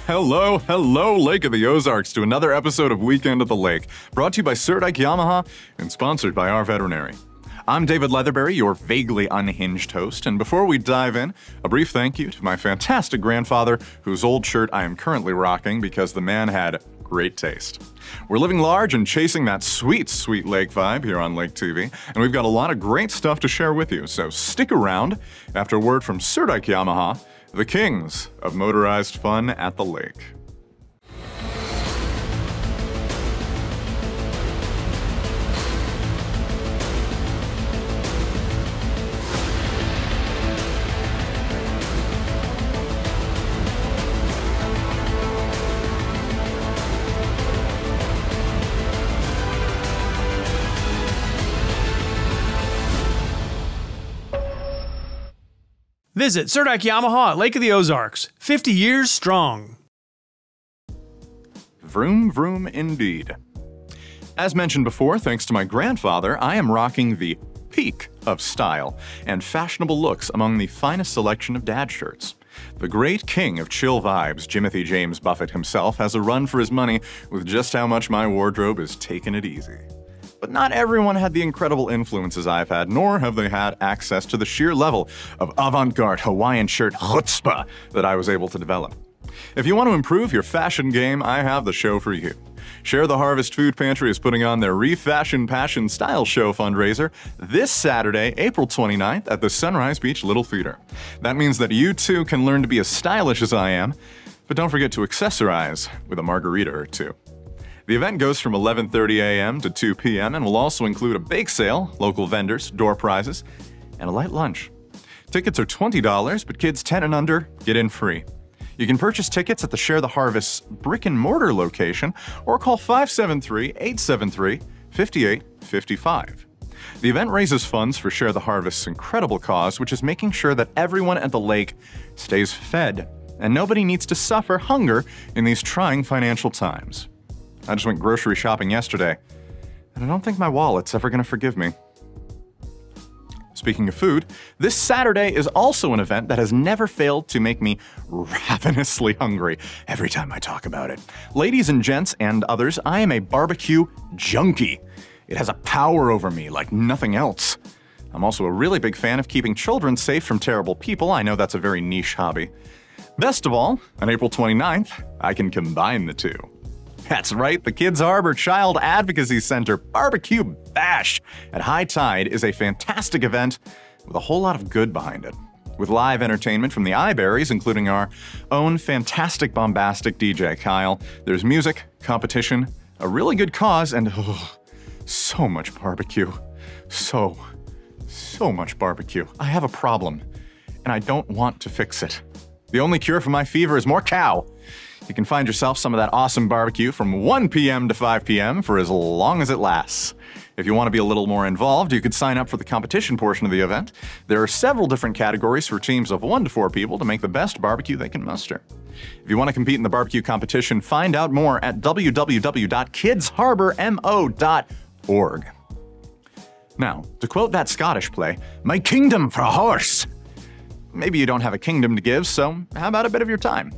Hello, Lake of the Ozarks, to another episode of Weekend at the Lake, brought to you by Surdyke Yamaha and sponsored by our Veterinary. I'm David Leatherberry, your vaguely unhinged host, and before we dive in, a brief thank you to my fantastic grandfather, whose old shirt I am currently rocking because the man had great taste. We're living large and chasing that sweet, sweet lake vibe here on Lake TV, and we've got a lot of great stuff to share with you, so stick around after a word from Surdyke Yamaha, the kings of motorized fun at the lake. Visit Surdyke Yamaha at Lake of the Ozarks, 50 years strong. Vroom vroom indeed. As mentioned before, thanks to my grandfather, I am rocking the peak of style and fashionable looks among the finest selection of dad shirts. The great king of chill vibes, Jimothy James Buffett himself, has a run for his money with just how much my wardrobe is taking it easy. But not everyone had the incredible influences I've had, nor have they had access to the sheer level of avant-garde Hawaiian shirt chutzpah that I was able to develop. If you want to improve your fashion game, I have the show for you. Share the Harvest Food Pantry is putting on their Refashion Passion Style Show fundraiser this Saturday, April 29th at the Sunrise Beach Little Theater. That means that you too can learn to be as stylish as I am, but don't forget to accessorize with a margarita or two. The event goes from 11:30 a.m. to 2 p.m. and will also include a bake sale, local vendors, door prizes, and a light lunch. Tickets are $20, but kids 10 and under get in free. You can purchase tickets at the Share the Harvest brick and mortar location or call 573-873-5855. The event raises funds for Share the Harvest's incredible cause, which is making sure that everyone at the lake stays fed and nobody needs to suffer hunger in these trying financial times. I just went grocery shopping yesterday, and I don't think my wallet's ever gonna forgive me. Speaking of food, this Saturday is also an event that has never failed to make me ravenously hungry every time I talk about it. Ladies and gents and others, I am a barbecue junkie. It has a power over me like nothing else. I'm also a really big fan of keeping children safe from terrible people. I know that's a very niche hobby. Best of all, on April 29th, I can combine the two. That's right, the Kids Harbor Child Advocacy Center BBQ Bash at high tide is a fantastic event with a whole lot of good behind it. With live entertainment from the iBerries, including our own fantastic bombastic DJ Kyle, there's music, competition, a really good cause, and so much barbecue. So much barbecue. I have a problem, and I don't want to fix it. The only cure for my fever is more cow. You can find yourself some of that awesome barbecue from 1 p.m. to 5 p.m. for as long as it lasts. If you want to be a little more involved, you could sign up for the competition portion of the event. There are several different categories for teams of 1 to 4 people to make the best barbecue they can muster. If you want to compete in the barbecue competition, find out more at www.kidsharbormo.org. Now, to quote that Scottish play, "My kingdom for a horse." Maybe you don't have a kingdom to give, so how about a bit of your time?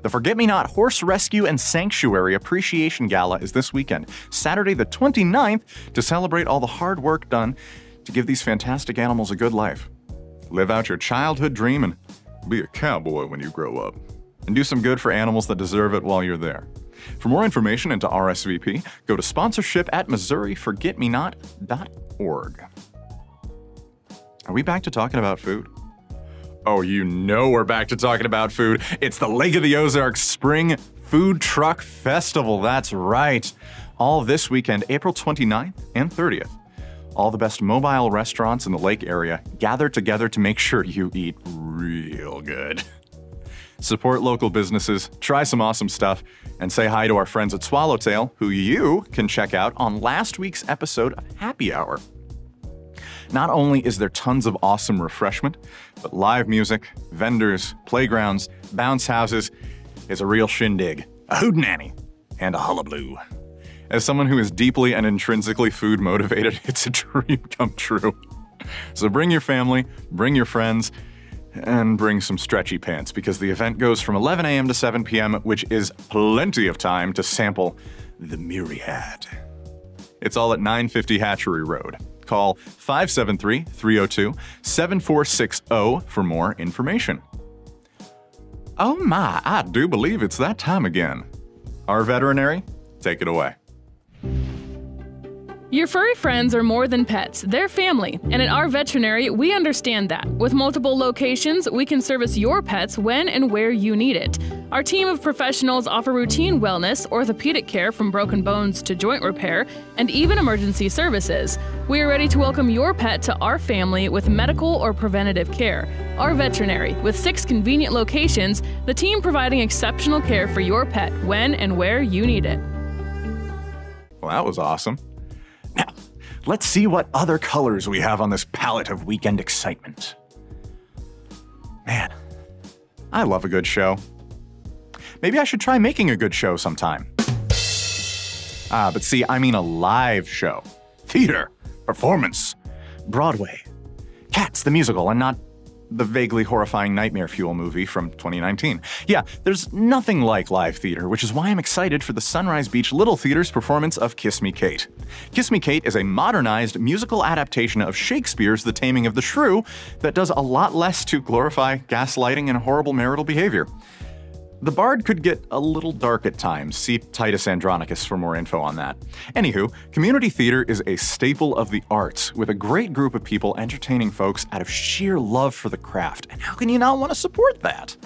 The Forget-Me-Not Horse Rescue and Sanctuary Appreciation Gala is this weekend, Saturday the 29th, to celebrate all the hard work done to give these fantastic animals a good life. Live out your childhood dream and be a cowboy when you grow up. And do some good for animals that deserve it while you're there. For more information and to RSVP, go to sponsorship@MissouriForgetMeNot.org. Are we back to talking about food? Oh, you know we're back to talking about food. It's the Lake of the Ozarks Spring Food Truck Festival. That's right. All this weekend, April 29th and 30th. All the best mobile restaurants in the lake area gather together to make sure you eat real good. Support local businesses, try some awesome stuff, and say hi to our friends at Swallowtail, who you can check out on last week's episode of Happy Hour. Not only is there tons of awesome refreshment, but live music, vendors, playgrounds, bounce houses is a real shindig, a hootenanny, and a hullabaloo. As someone who is deeply and intrinsically food motivated, it's a dream come true. So bring your family, bring your friends, And bring some stretchy pants because the event goes from 11 a.m. to 7 p.m., which is plenty of time to sample the myriad. It's all at 950 Hatchery Road. Call 573-302-7460 for more information. Oh my, I do believe it's that time again. Our veterinary, take it away. Your furry friends are more than pets, they're family, and at our veterinary, we understand that. With multiple locations, we can service your pets when and where you need it. Our team of professionals offer routine wellness, orthopedic care from broken bones to joint repair, and even emergency services. We are ready to welcome your pet to our family with medical or preventative care. Our veterinary, with 6 convenient locations, the team providing exceptional care for your pet when and where you need it. Well, that was awesome. Now, let's see what other colors we have on this palette of weekend excitement. Man, I love a good show. Maybe I should try making a good show sometime. But see, I mean a live show. Theater, performance, Broadway, Cats the musical, and not the vaguely horrifying nightmare fuel movie from 2019. Yeah, there's nothing like live theater, which is why I'm excited for the Sunrise Beach Little Theater's performance of Kiss Me Kate. Kiss Me Kate is a modernized musical adaptation of Shakespeare's The Taming of the Shrew that does a lot less to glorify gaslighting and horrible marital behavior. The bard could get a little dark at times. See Titus Andronicus for more info on that. Anywho, community theater is a staple of the arts, with a great group of people entertaining folks out of sheer love for the craft. And how can you not want to support that?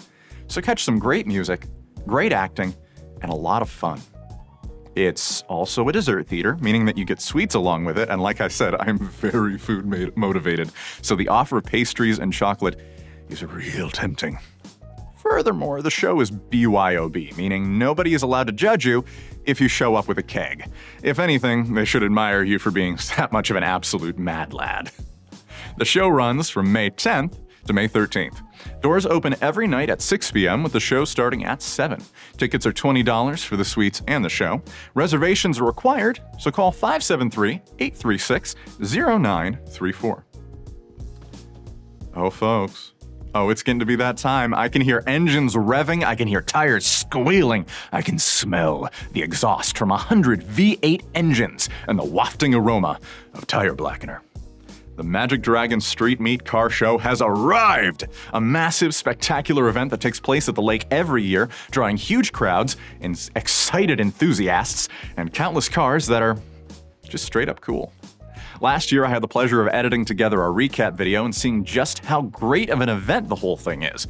So catch some great music, great acting, and a lot of fun. It's also a dessert theater, meaning that you get sweets along with it, and like I said, I'm very food motivated, so the offer of pastries and chocolate is real tempting. Furthermore, the show is BYOB, meaning nobody is allowed to judge you if you show up with a keg. If anything, they should admire you for being that much of an absolute mad lad. The show runs from May 10th to May 13th. Doors open every night at 6 p.m. with the show starting at 7. Tickets are $20 for the suites and the show. Reservations are required, so call 573-836-0934. Oh, folks. Oh, it's getting to be that time. I can hear engines revving, I can hear tires squealing, I can smell the exhaust from 100 V8 engines and the wafting aroma of tire blackener. The Magic Dragon Street Meet Car Show has arrived! A massive, spectacular event that takes place at the lake every year, drawing huge crowds and excited enthusiasts and countless cars that are just straight up cool. Last year, I had the pleasure of editing together a recap video and seeing just how great of an event the whole thing is.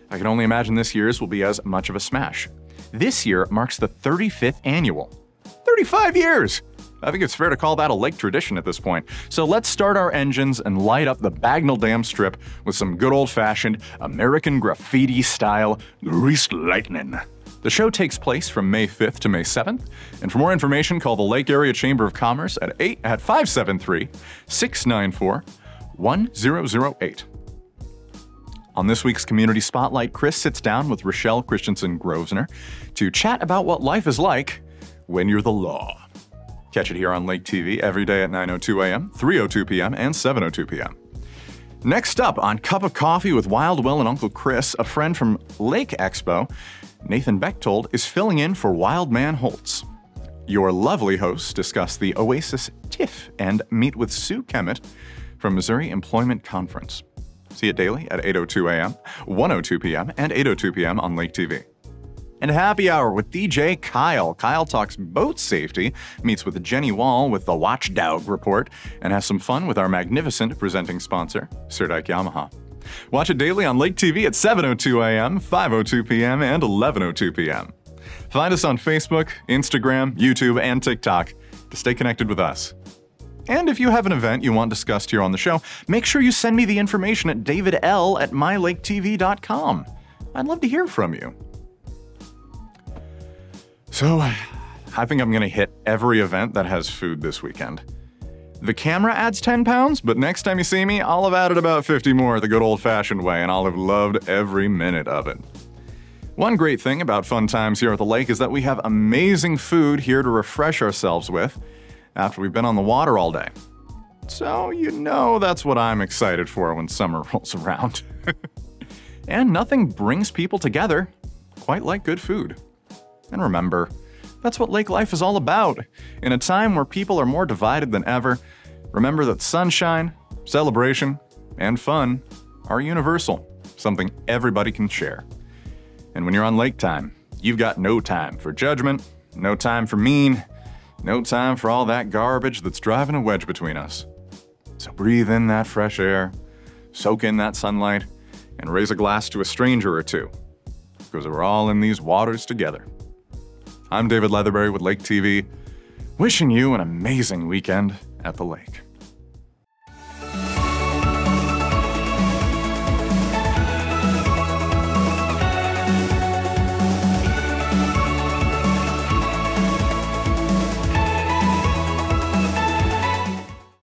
I can only imagine this year's will be as much of a smash. This year marks the 35th annual. 35 years! I think it's fair to call that a lake tradition at this point. So let's start our engines and light up the Bagnell Dam Strip with some good old-fashioned American graffiti-style greased lightning. The show takes place from May 5th to May 7th, and for more information, call the Lake Area Chamber of Commerce at 573-694-1008. On this week's Community Spotlight, Chris sits down with Rochelle Christensen Grosvenor to chat about what life is like when you're the law. Catch it here on Lake TV every day at 9:02 a.m., 3:02 p.m., and 7:02 p.m. Next up on Cup of Coffee with Wild Will and Uncle Chris, a friend from Lake Expo, Nathan Bechtold, is filling in for Wild Man Holtz. Your lovely hosts discuss the Oasis TIFF and meet with Sue Kemet from Missouri Employment Conference. See it daily at 8:02 a.m., 1:02 p.m., and 8:02 p.m. on Lake TV. And Happy Hour with DJ Kyle. Kyle talks boat safety, meets with Jenny Wall with the Watchdog Report, and has some fun with our magnificent presenting sponsor, Surdyke Yamaha. Watch it daily on Lake TV at 7:02 a.m., 5:02 p.m., and 11:02 p.m. Find us on Facebook, Instagram, YouTube, and TikTok to stay connected with us. And if you have an event you want discussed here on the show, make sure you send me the information at davidl@mylaketv.com. I'd love to hear from you. So, I think I'm going to hit every event that has food this weekend. The camera adds 10 pounds, but next time you see me, I'll have added about 50 more the good old-fashioned way, and I'll have loved every minute of it. One great thing about fun times here at the lake is that we have amazing food here to refresh ourselves with after we've been on the water all day. So, you know that's what I'm excited for when summer rolls around. And nothing brings people together quite like good food. And remember, that's what lake life is all about. In a time where people are more divided than ever, remember that sunshine, celebration, and fun are universal, something everybody can share. And when you're on lake time, you've got no time for judgment, no time for mean, no time for all that garbage that's driving a wedge between us. So breathe in that fresh air, soak in that sunlight, and raise a glass to a stranger or two, because we're all in these waters together. I'm David Leatherberry with Lake TV, wishing you an amazing weekend at the lake.